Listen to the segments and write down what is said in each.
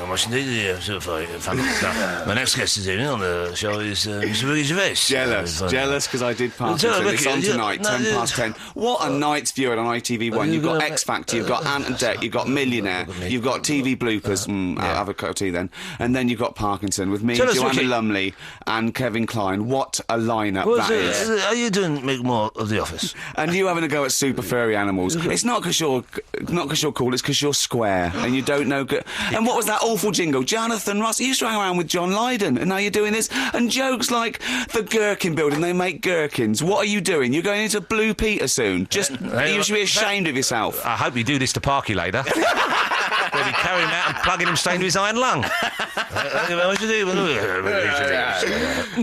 very much indeed. My next guest this evening on the show is Mr. Ricky Gervais. Jealous because I did Parkinson. It's on tonight, 10:10. What a night's viewing on ITV1. You've got X Factor, you've got Ant and Dec, you've got Millionaire, you've got TV bloopers. I'll have a cup of tea then. And then you've got Parkinson with me, Joanna Lumley, and Kevin Klein. What a lineup that is. Are you doing make more of The Office? And you having a go at super furry animals. It's not because you're cool, it's because you're square and you don't know. And what was that awful jingle? Jonathan Ross. You used to hang around with John Lydon, and now you're doing this. And jokes like the Gherkin building, they make gherkins. What are you doing? You're going into Blue Peter soon. You should be ashamed of yourself. I hope you do this to Parky later. They'll be carrying him out and plugging him straight into his iron lung.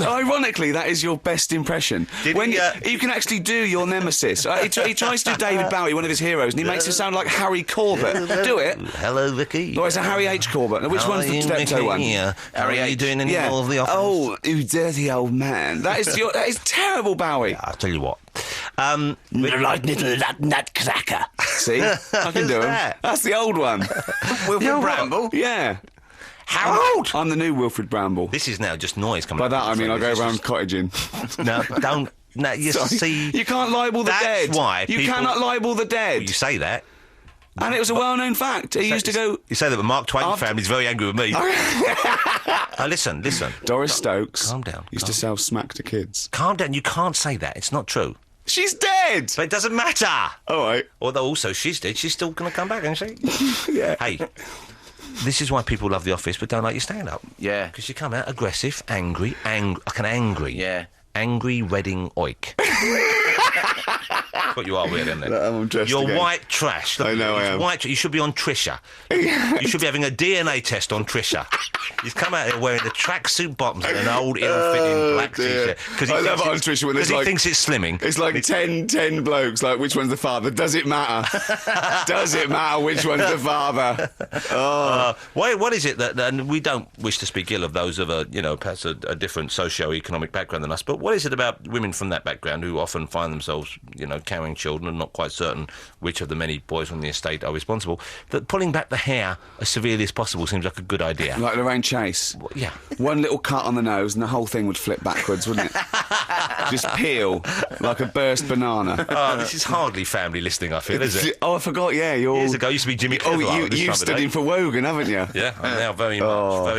Ironically, that is your best impression. You can actually do your nemesis. He tries to do David Bowie, one of his heroes, and he makes it sound like Harry Corbett. Do it. Hello, Vicky. Or it's a Harry H. Corbett. Which one's the Steptoe one? Harry, are you doing any more of The Office? Oh, you dirty old man. That is terrible, Bowie. I'll tell you what. Like little nutcracker. See? I can do him. That's the old one. Wilfred Bramble? Yeah. Harold! I'm the new Wilfred Bramble. This is now just noise coming By out. that I mean I go around cottaging. No, don't. No, you see... You can't libel the dead. That's why you cannot libel the dead. Well, you say that. And it was a well-known fact. He used to go... You say that, but Mark Twain family's very angry with me. Listen. Doris Stokes calm down. used to sell smack to kids. Calm down. You can't say that. It's not true. She's dead! But it doesn't matter. All right. Although also she's dead. She's still going to come back, isn't she? Yeah. Hey, this is why people love The Office but don't like your stand-up. Yeah. Because you come out aggressive, angry. Yeah. Angry wedding oik. What you are weird, isn't it? I'm dressed You're again. white trash. I know I am. You should be on Trisha. You should be having a DNA test on Trisha. He's come out here wearing the tracksuit bottoms and an old ill-fitting black T-shirt. I love it on Trisha when he thinks it's slimming. It's like 10 blokes, like, which one's the father? Does it matter? Does it matter which one's the father? Oh. What is it that... And we don't wish to speak ill of those of perhaps a different socio-economic background than us, but what is it about women from that background who often find themselves, carrying children and not quite certain which of the many boys on the estate are responsible, that pulling back the hair as severely as possible seems like a good idea? Like Lorraine Chase? Yeah. One little cut on the nose and the whole thing would flip backwards, wouldn't it? Just peel like a burst banana. Oh, this is hardly family listening, I feel, is it? Oh, I forgot, yeah. Years ago, used to be Jimmy Cleveland. You've stood in for Wogan, haven't you? Yeah, I'm now very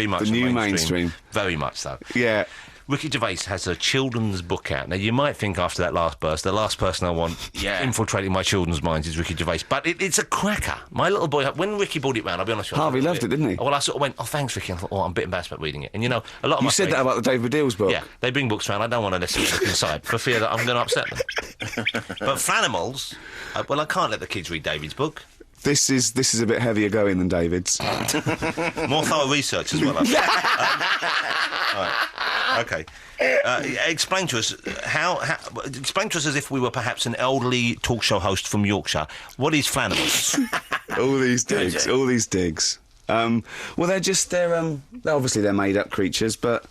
much the new mainstream. Very much so. Yeah. Ricky Gervais has a children's book out. Now, you might think after that last burst, the last person I want infiltrating my children's minds is Ricky Gervais. But it's a cracker. My little boy, when Ricky brought it round, I'll be honest with you. Harvey loved it, didn't he? Well, I sort of went, oh, thanks, Ricky. I thought, I'm a bit embarrassed about reading it. And, a lot of You said that about the David Deals book? Yeah, they bring books round. I don't want to necessarily look inside for fear that I'm going to upset them. But Flanimals, well, I can't let the kids read David's book. This is a bit heavier going than David's. More thorough research as well. Right. Okay. Explain to us explain to us as if we were perhaps an elderly talk show host from Yorkshire. What is Flanimals? all these digs. Well, they're obviously they're made up creatures, but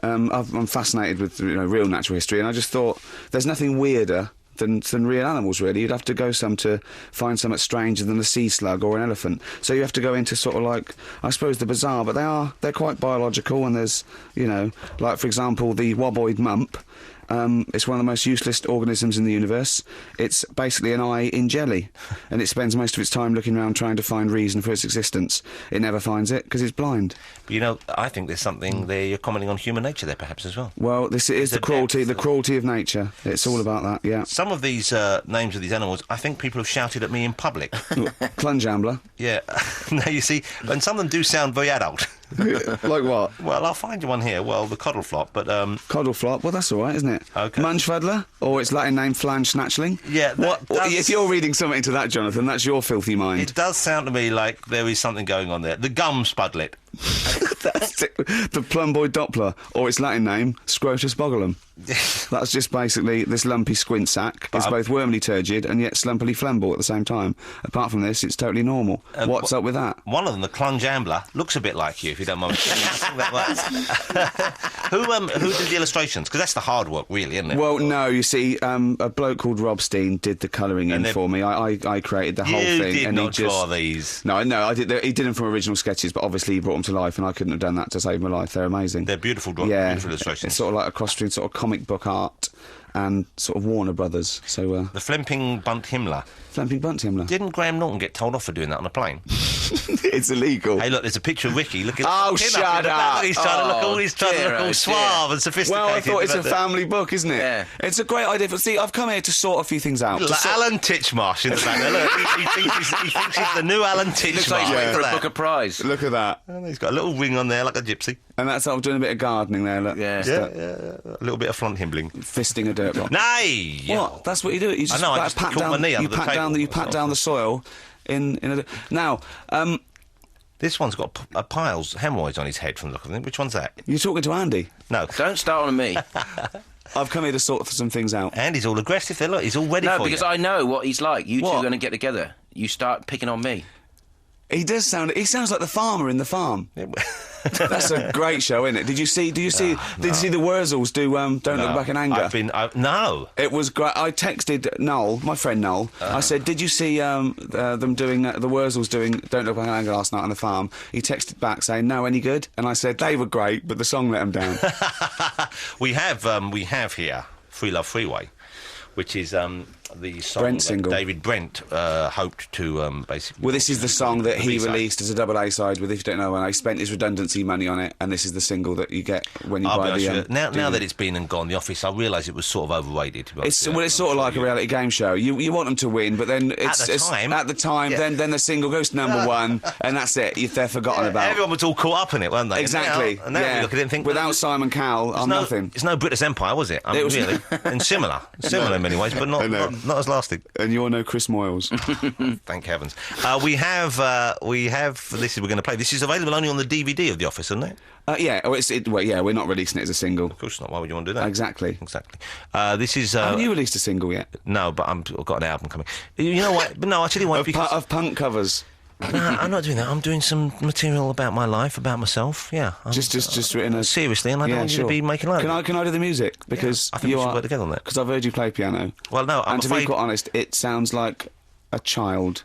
I'm fascinated with real natural history, and I just thought there's nothing weirder than real animals, really. You'd have to go to find something stranger than a sea slug or an elephant. So you have to go into sort of like, I suppose, the bizarre, but they're quite biological, and there's, like, for example, the woboid mump. It's one of the most useless organisms in the universe. It's basically an eye in jelly, and it spends most of its time looking around trying to find reason for its existence. It never finds it because it's blind. But, I think there's something there. You're commenting on human nature there, perhaps, as well. Well, this is the cruelty of nature. It's all about that. Yeah. Some of these names of these animals, I think people have shouted at me in public. Clunge-ambler. Yeah. No, you see, and some of them do sound very adult. Like what? Well, I'll find you one here. Well, the coddleflop, but... Coddleflop? Well, that's all right, isn't it? Okay. Munchfuddler? Or its Latin name, flange snatchling? Yeah. If you're reading something into that, Jonathan, that's your filthy mind. It does sound to me like there is something going on there. The gum spudlet. That's it. The plumboid Doppler, or its Latin name, Scrotus bogulum. That's just basically this lumpy squint sack. It's both wormly turgid and yet slumpily flamboyant at the same time. Apart from this, it's totally normal. What's up with that? One of them, the Clunge Ambler, looks a bit like you, if you don't mind. Who did the illustrations? Because that's the hard work, really, isn't it? Well, no, you see, a bloke called Rob Steen did the colouring in for me. I created the whole thing. You did and not he just draw these. No, I did. He did them from original sketches, but obviously he brought them to life, and I couldn't have done that to save my life. They're amazing. They're beautiful beautiful illustrations. It's sort of like a cross between sort of comic book art and sort of Warner Brothers. So the Flemping Bunt Himmler. Flemping Bunt Himmler. Didn't Graham Norton get told off for doing that on a plane? It's illegal. Hey, look, there's a picture of Ricky. Look at shut up! He's trying to look all suave and sophisticated. Well, I thought it's a family book, isn't it? Yeah. It's a great idea. See, I've come here to sort a few things out. Alan Titchmarsh in the back there. Look, he thinks he's the new Alan Titchmarsh. Looks like he's waiting for a Booker Prize. Look at that. And he's got a little ring on there like a gypsy. And that's I'm doing a bit of gardening there. Look. Yeah. A little bit of front himbling. Fisting a dirt rock. Nay! What? That's what you do. You just, I just pat down, my knee under the table. You pat down the soil in a... Now, this one's got piles, hemorrhoids on his head from the look of it. Which one's that? You're talking to Andy? No. Don't start on me. I've come here to sort some things out. Andy's all aggressive there, look. He's all ready for you. No, because I know what he's like. You two are going to get together. You start picking on me. He sounds like the farmer in The Farm. That's a great show, isn't it? Did you see the Wurzels do Don't Look Back in Anger? No. It was great. I texted Noel, my friend Noel. I said, did you see them doing the Wurzels doing Don't Look Back in Anger last night on the farm? He texted back saying, no, any good? And I said, they were great, but the song let them down. We have here Free Love Freeway, which is the song Brent that single. David Brent hoped to basically... Well, this is the song that he released as a double A-side with If You Don't Know When. He spent his redundancy money on it, and this is the single that you get when you buy the... Now that it's been and gone, The Office, I realise it was sort of overrated. It's sort of like a reality game show. You want them to win, but then at the time, then the single goes to number one, and that's it. They're forgotten about. Everyone was all caught up in it, weren't they? Exactly. And now we look at it and think... Without Simon Cowell, I'm nothing. It's no British Empire, was it? It was really. And similar in many ways, but not as lasting. And you're no Chris Moyles. Thank heavens. We have. This is we're going to play. This is available only on the DVD of The Office, isn't it? Yeah. We're not releasing it as a single. Of course not. Why would you want to do that? Exactly. This is. Haven't you released a single yet? No, but I've got an album coming. You know what? No, I tell you what. Of punk covers. No, I'm not doing that. I'm doing some material about my life, about myself. Yeah. Just written a... Seriously, and I don't want you to be making love. Can I do the music? Because I think we should work together on that. Because I've heard you play piano. Well, no, to be quite honest, it sounds like a child.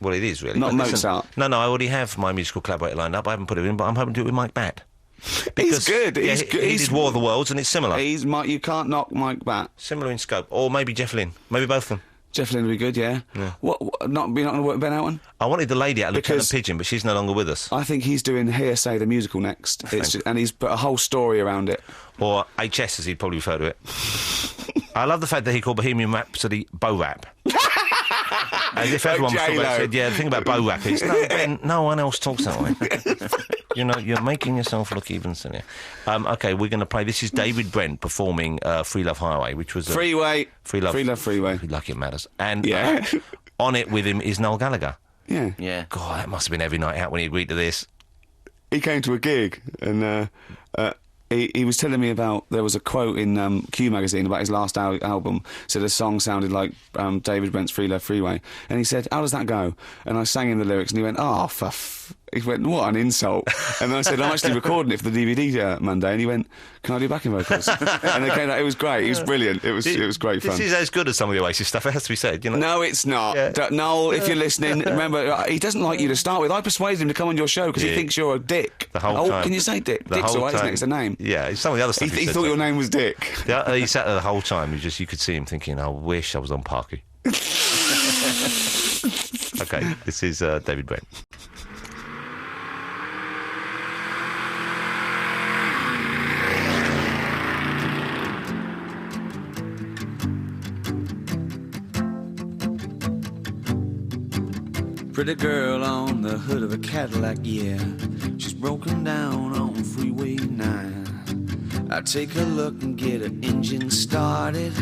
Well, it is really. Not Mozart. No, I already have my musical collaborator lined up. I haven't put it in, but I'm hoping to do it with Mike Batt. He's good. He's good. He did War of the Worlds, and it's similar. You can't knock Mike Batt. Similar in scope, or maybe Jeff Lynne. Maybe both of them. Jeff Lynne would be good, yeah. What? You're not going to work with Ben Elton? I wanted the lady out of Lieutenant Pigeon, but she's no longer with us. I think he's doing Hearsay the musical next, and he's put a whole story around it. Or HS, as he'd probably refer to it. I love the fact that he called Bohemian Rhapsody Bo Rap. As if everyone said, the thing about Bo Rap is, no, Ben, no one else talks that way. You're making yourself look even sillier. Okay, we're going to play. This is David Brent performing Free Love Highway, which was... Freeway. Free Love Freeway. Like it matters. And on it with him is Noel Gallagher. Yeah. God, that must have been every night out when he agreed to this. He came to a gig and... He was telling me about, there was a quote in Q magazine about his last album, said a song sounded like David Brent's Free Love Freeway, and he said, how does that go? And I sang him the lyrics and he went, he went, what an insult. And then I said, I'm actually recording it for the DVD Monday, and he went, can I do backing vocals? And it came out, it was great, it was brilliant, it was great fun. This is as good as some of the Oasis stuff, it has to be said, No, it's not. Noel, if you're listening, remember, he doesn't like you to start with. I persuaded him to come on your show because he thinks you're a dick. The whole time. Can you say dick? Dick's all right, isn't it? It's a name. Yeah, some of the other stuff he thought your name was Dick. He sat there the whole time, you could see him thinking, I wish I was on Parky. Okay, this is David Brent. Pretty girl on the hood of a Cadillac, yeah. She's broken down on Freeway 9. I take a look and get her engine started.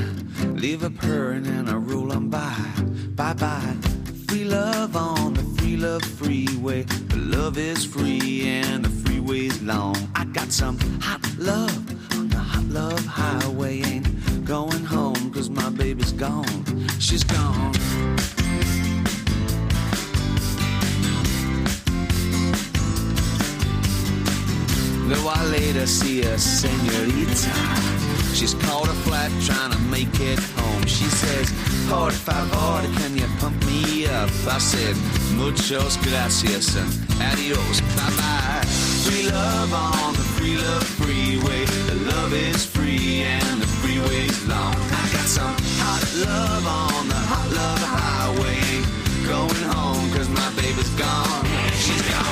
Leave her purring and I roll on by. Bye-bye. Free love on the Free Love Freeway. The love is free and the freeway's long. some hot love on the hot love highway. Ain't going home 'cause my baby's gone. She's gone. Though I later see a senorita, she's called a flat trying to make it home. She says, "Por favor, can you pump me up?" I said, "Muchos gracias and adios, bye-bye." Free love on the free love freeway. The love is free and the freeway's long. I got some hot love on the hot love highway. Going home 'cause my baby's gone. She's gone.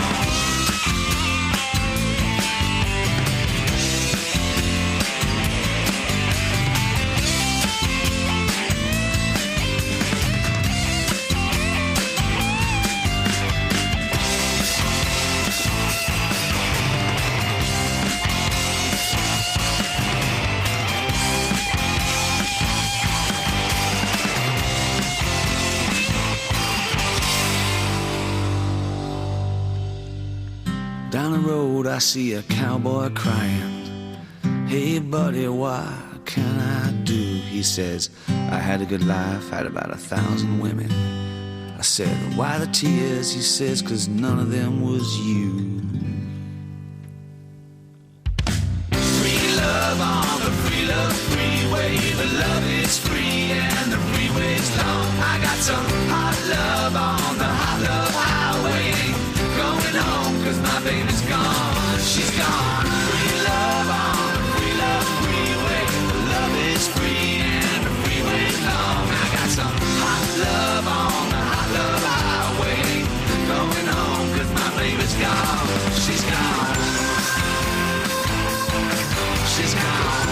Down the road I see a cowboy crying. "Hey buddy, what can I do?" He says, "I had a good life, had about 1,000 women." I said, "Why the tears?" He says, "'Cause none of them was you." Free love on the free love freeway. The love is free and the freeway's long. I got some hot love on the hot love highway. Going home 'cause my baby's gone. She's gone. Free love on the free love freeway. The love is free and the freeway's long. I got some hot love on the hot love highway. Going home 'cause my baby's gone. She's gone. She's gone.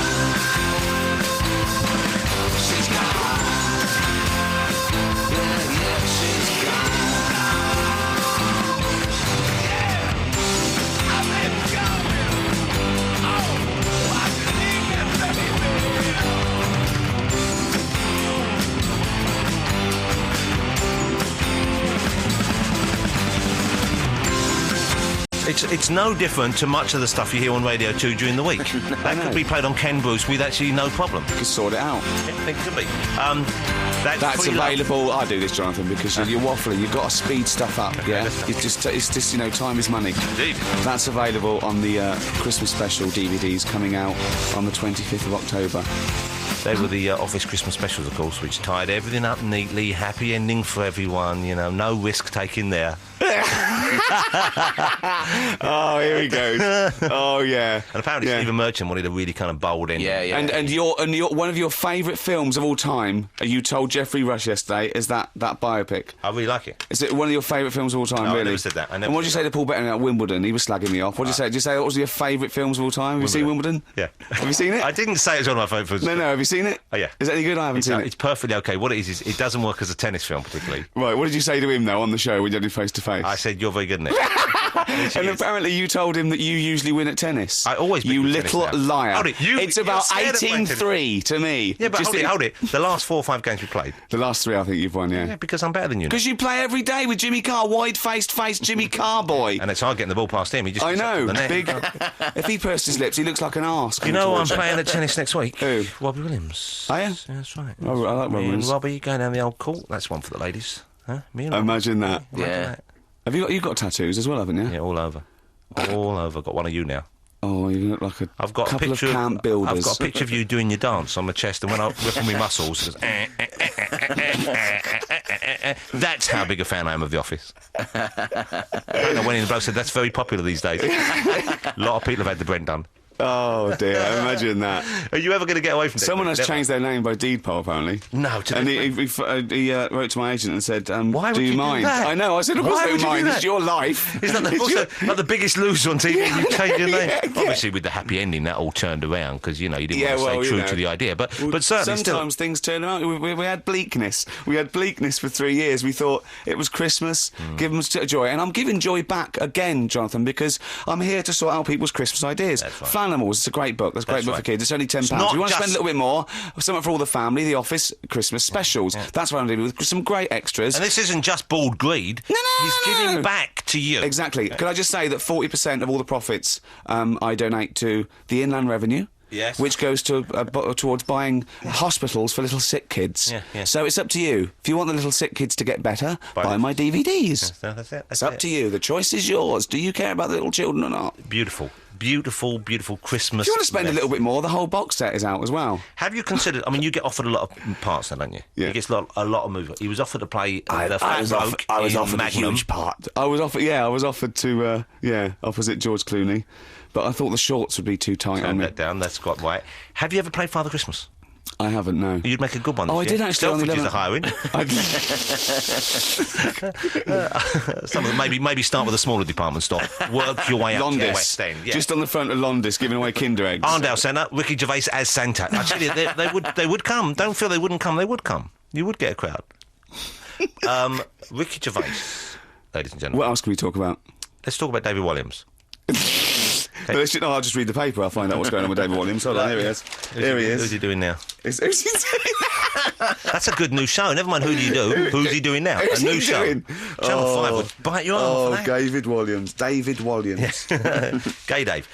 She's gone. Yeah, yeah, she's gone. It's no different to much of the stuff you hear on Radio 2 during the week. That could be played on Ken Bruce with actually no problem. You could sort it out. Yeah, it could be. That's available. I do this, Jonathan, because you're waffling. You've got to speed stuff up, yeah? It's just, you know, time is money. Indeed. That's available on the Christmas special DVDs coming out on the 25th of October. They were the Office Christmas specials, of course, which tied everything up neatly. Happy ending for everyone, you know, no risk taken there. Oh, here he goes. Oh, yeah. And apparently Stephen Merchant wanted a really kind of bold ending. Yeah, yeah. And your one of your favourite films of all time, you told Jeffrey Rush yesterday, is that biopic. I really like it. Is it one of your favourite films of all time, No, really? I never said that. And what did you say to Paul Bettany at Wimbledon? He was slagging me off. What did you say? Did you say what was your favourite films of all time? Have you seen Wimbledon? Yeah. Have you seen it? I didn't say it's one of my favourite films. No, have you seen it? Oh, yeah. Is it any good? I haven't seen it. It's perfectly okay. What it is it doesn't work as a tennis film, particularly. Right, what did you say to him, though, on the show when you did face to face? I said, you're very good at it. And apparently you told him that you usually win at tennis. I always beat You you at tennis little now. liar. Hold it, it's about you're scared of 18-3 to me. Yeah, but hold it. The last 4 or 5 games we played. The last 3 I think you've won, yeah. Yeah, because I'm better than you now. Because you play every day with Jimmy Carr, wide-faced face Jimmy Carr boy. And it's hard getting the ball past him. He just I gets up to know, the net. big. If he pursed his lips, he looks like an arse. You know I'm playing at tennis next week? Who? Robbie Williams. Oh, yeah? Yeah, that's right. Oh, I like Me and Williams. Robbie going down the old court. That's one for the ladies. Huh? Me and Robbie. Imagine that. Yeah. that. Have you've got tattoos as well, haven't you? Yeah, all over. All over. Got one of you now. Oh, you look like I've got a couple picture of camp builders. I've got a picture of you doing your dance on my chest, and when I whip on my muscles, it goes, that's how big a fan I am of The Office. And I went in and bloke said that's very popular these days. A lot of people have had the Brent done. Oh dear, imagine that. Are you ever going to get away from this? Someone has Never. changed their name by deed poll, apparently. No, to And the he wrote to my agent and said, Why do would you you do mind? that? I know, I said, of course Why I would don't you do mind, that? it's your life. Isn't that It's like the biggest loser on TV? You change your name. Yeah. Obviously, with the happy ending, that all turned around because you didn't Yeah, want to well, stay true you know. to the idea. But certainly, sometimes things turn around. We had bleakness. We had bleakness for 3 years. We thought it was Christmas, give them joy. And I'm giving joy back again, Jonathan, because I'm here to sort out people's Christmas ideas. That's right. Flanimals. It's a great book. That's a great book for kids. It's only £10. If not you want to spend a just- little bit more, something for all the family, The Office Christmas specials. That's what I'm doing with some great extras. And this isn't just bald greed. No. He's giving back to you. Exactly. Can I just say that 40% of all the profits I donate to the Inland Revenue? Yes. Which goes to towards buying hospitals for little sick kids. Yeah. So it's up to you. If you want the little sick kids to get better, buy my DVDs. That's it. It's up to you. The choice is yours. Do you care about the little children or not? Beautiful Christmas. If you want to spend a little bit more, the whole box set is out as well. Have you considered? I mean, you get offered a lot of parts, now, don't you? Yeah. He gets a lot of movies. He was offered to play the I fat was bloke offered in a Magnum. huge part. I was offered to opposite George Clooney, but I thought the shorts would be too tight on Turn me. that down. That's quite right. Have you ever played Father Christmas? I haven't, no. You'd make a good one. Oh, I this did year. actually on the Some of them maybe start with a smaller department store. Work your way up to the West End. Yeah. Just on the front of Londis, giving away Kinder eggs. Arndale Centre, Ricky Gervais as Santa. I tell you, they would come. Don't feel they wouldn't come. They would come. You would get a crowd. Ricky Gervais, ladies and gentlemen. What else can we talk about? Let's talk about David Walliams. No, I'll just read the paper. I'll find out what's going on with David Walliams. Hold on, here he is. Here he is. Who's he doing now? Who's he doing? That's a good new show. Never mind who do you do. Who's he doing now? Who's a new he show. doing? Channel 5 would bite your arm for that. David Walliams. David Walliams. Gay Dave.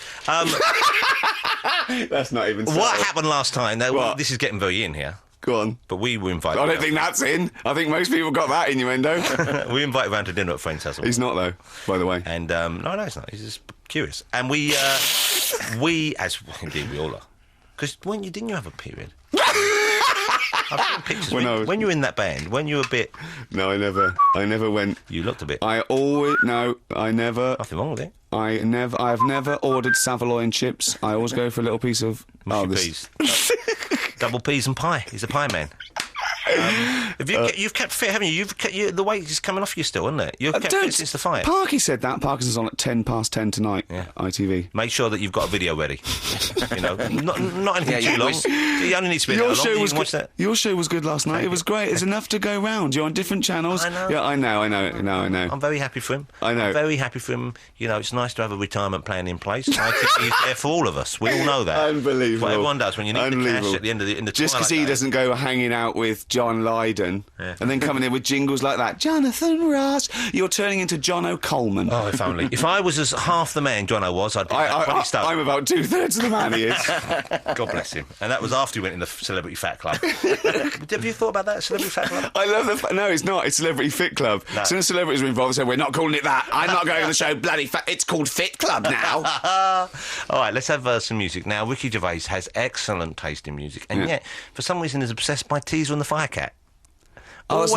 That's not even What happened last time? Now, What? this is getting very in here. Go on. But we were invited. I don't think that's in. I think most people got that innuendo. we invited round to dinner at a friend's house. He's not, though, by the way. And no, he's not. He's just curious. And we, as indeed we all are, because didn't you have a period? I've seen pictures when you were in that band. When you were a bit. No, I never went. You looked a bit. I never. Nothing wrong with it. I've never ordered Savoy chips. I always go for a little piece of Mushy peas. Double peas and pie. He's a pie man. You've kept fit, haven't you? The weight is coming off you still, isn't it? You've kept fit since the fight. Parky said that. Parkinson's on at 10:10 tonight. Yeah. ITV. Make sure that you've got a video ready. Not anything too long. You only need to be that long. You can watch that. Your show was good last night. It was great. It's enough to go round. You're on different channels. I know. Yeah, I know. I'm very happy for him. I know. I'm very happy for him. You know, it's nice to have a retirement plan in place. I think he's there for all of us. We all know that. Unbelievable. What everyone does when you need the cash at the end of the Just because he doesn't go hanging out with John Lydon and then coming in with jingles like that. Jonathan Ross. You're turning into John O'Coleman. Oh, if only. If I was as half the man Jono was, I'd be probably stuck. I'm about 2/3 of the man he is. God bless him. And that was after he went in the Celebrity Fat Club. Have you thought about that, Celebrity Fat Club? I love no, it's not. It's Celebrity Fit Club. No. As soon as celebrities were involved, they said, we're not calling it that. I'm not going on the show, bloody fat. It's called Fit Club now. All right, let's have some music. Now, Ricky Gervais has excellent taste in music, and yet, for some reason, is obsessed by Teaser and the Firecat. That's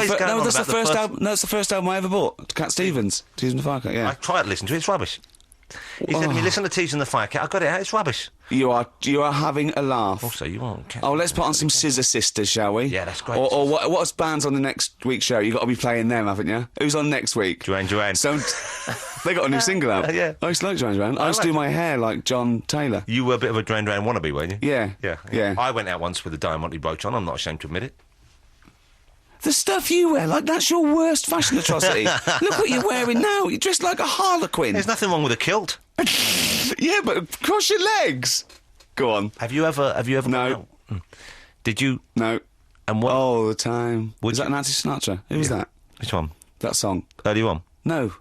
the first album I ever bought. Cat Stevens, Teaser and the Firecat, yeah. I tried to listen to it, it's rubbish. He said to me, listen to Teaser and the Firecat, I got it out, it's rubbish. You are having a laugh. Also, you won't... Let's put on some Scissor Sisters, shall we? Yeah, that's great. Or what's bands on the next week's show? You've got to be playing them, haven't you? Who's on next week? Duran. So, they got a new single out. Yeah. I used to like Duran. I used to do my hair like John Taylor. You were a bit of a Duran wannabe, weren't you? Yeah. I went out once with a diamante brooch on, I'm not ashamed to admit it. The stuff you wear, like, that's your worst fashion atrocity. Look what you're wearing now. You're dressed like a harlequin. There's nothing wrong with a kilt. Yeah, but cross your legs. Go on. Have you ever No. Did you? No. And what? All the time. Would Is that you? Nancy Sinatra? Who was that? Which one? That song. Early on. No.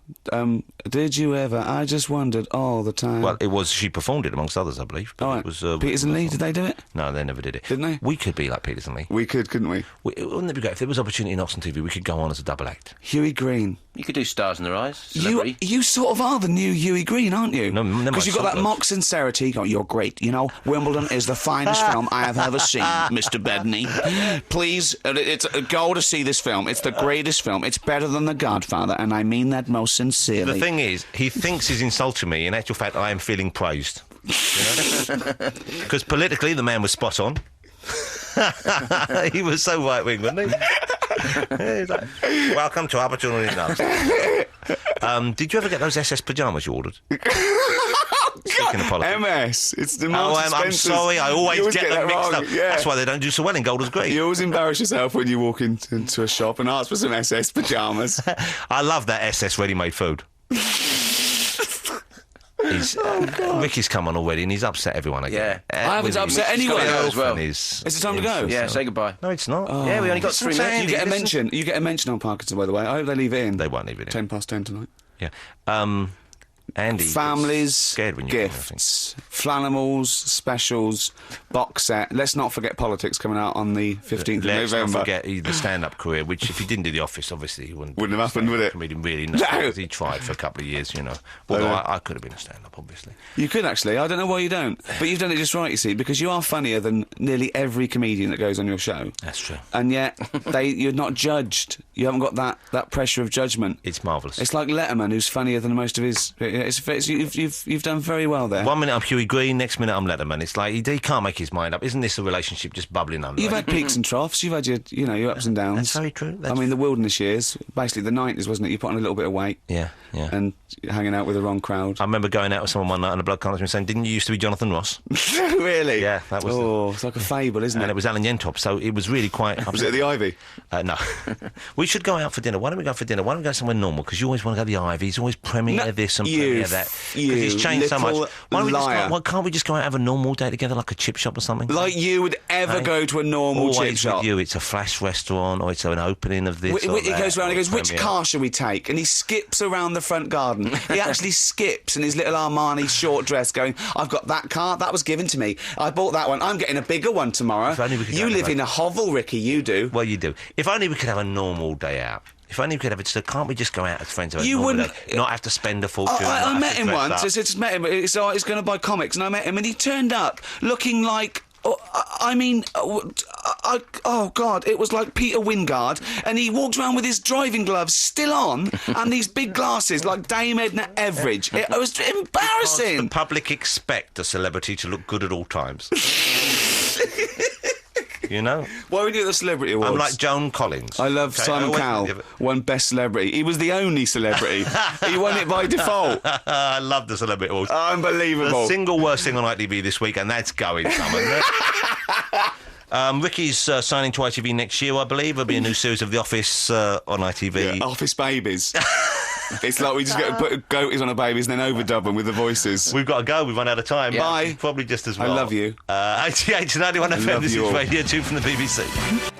Did you ever? I just wondered all the time. Well, it was. She performed it amongst others, I believe. But All right. it was Peters and Lee, did they do it? No, they never did it. Didn't they? We could be like Peters and Lee. We could, couldn't we? Wouldn't it be great if there was opportunity in Oxford TV? We could go on as a double act. Huey Green. You could do Stars in Their Eyes. Celebrity. You sort of are the new Huey Green, aren't you? No, because you've got that mock sincerity. Going, you're great. You know, Wimbledon is the finest film I have ever seen, Mr. Bedney. Please, it's a goal to see this film. It's the greatest film. It's better than The Godfather, and I mean that most sincerely. The thing is, he thinks he's insulting me. In actual fact, I am feeling praised. Because politically, the man was spot on. He was so right-wing, wasn't he? He's like, welcome to Opportunity Now. Did you ever get those SS pyjamas you ordered? Speaking of politics. MS. It's the most I'm sorry, I always get them mixed wrong. up. Yeah. That's why they don't do so well in Golders Green. You always embarrass yourself when you walk into a shop and ask for some SS pyjamas. I love that SS ready-made food. Ricky's come on already and he's upset everyone again. Yeah. I haven't upset anyone as well. Is it time to go? Yeah, say goodbye. No, it's not. Yeah, we only got 3 minutes. You get a mention. You get a mention on Parkinson, by the way. I hope they leave it in. They won't leave it in. 10:10 tonight. Yeah. Andy. Families, scared when you gifts, Flanimals, specials, box set. Let's not forget politics coming out on the 15th of Let's November. not forget the stand-up career, which if he didn't do The Office, obviously he wouldn't have happened, would it? Comedian, really, no. Because he tried for a couple of years, you know. Although I could have been a stand-up, obviously. You could actually. I don't know why you don't. But you've done it just right, you see, because you are funnier than nearly every comedian that goes on your show. That's true. And yet, you're not judged. You haven't got that pressure of judgment. It's marvellous. It's like Letterman, who's funnier than most of his... You've done very well there. 1 minute I'm Huey Green, next minute I'm Letterman. It's like he can't make his mind up. Isn't this a relationship just bubbling under? You've had peaks and troughs. You've had your ups and downs. That's very true. I mean, the wilderness years, basically the 90s, wasn't it? You put on a little bit of weight. Yeah. And hanging out with the wrong crowd. I remember going out with someone one night on a blood conference and saying, "Didn't you used to be Jonathan Ross?" Really? Yeah, that was. Oh, it's like a fable, isn't it? And it was Alan Yentop, so it was really quite. Was it the Ivy? No. We should go out for dinner. Why don't we go for dinner? Why don't we go somewhere normal? Because you always want to go to the Ivy. He's always premiere this and premiere that. Because he's changed so much. Why can't we just go out and have a normal day together, like a chip shop or something? Like you would ever go to a normal chip shop? With you, it's a flash restaurant or it's an opening of this. He goes around and he goes, "Which car shall we take?" And he skips around the front garden. He actually skips in his little Armani short dress going, "I've got that car, that was given to me. I bought that one, I'm getting a bigger one tomorrow." You live in a hovel, Ricky, you do. Well, you do. If only we could have a normal day out. If only we could have it, so can't we just go out as friends? You wouldn't... Not have to spend a fortune. I met him once. I just met him. He's going to buy comics, and I met him, and he turned up looking like... Oh, God, it was like Peter Wingard, and he walked around with his driving gloves still on and these big glasses like Dame Edna Everage. It was embarrassing. Because the public expect a celebrity to look good at all times. You know? Why would you do the Celebrity Awards? I'm like Joan Collins. I love Simon Cowell, won Best Celebrity. He was the only celebrity. He won it by default. I love the Celebrity Awards. Unbelievable. The single worst thing on ITV this week, and that's going somewhere. Ricky's signing to ITV next year, I believe. There'll be a new series of The Office on ITV. Yeah, Office Babies. It's like we just get to put goatees on a babies and then overdub them with the voices. We've got to go. We've run out of time. Yeah. Bye. Probably just as well. I love you. 88 to 91 FM. This is Radio 2 from the BBC.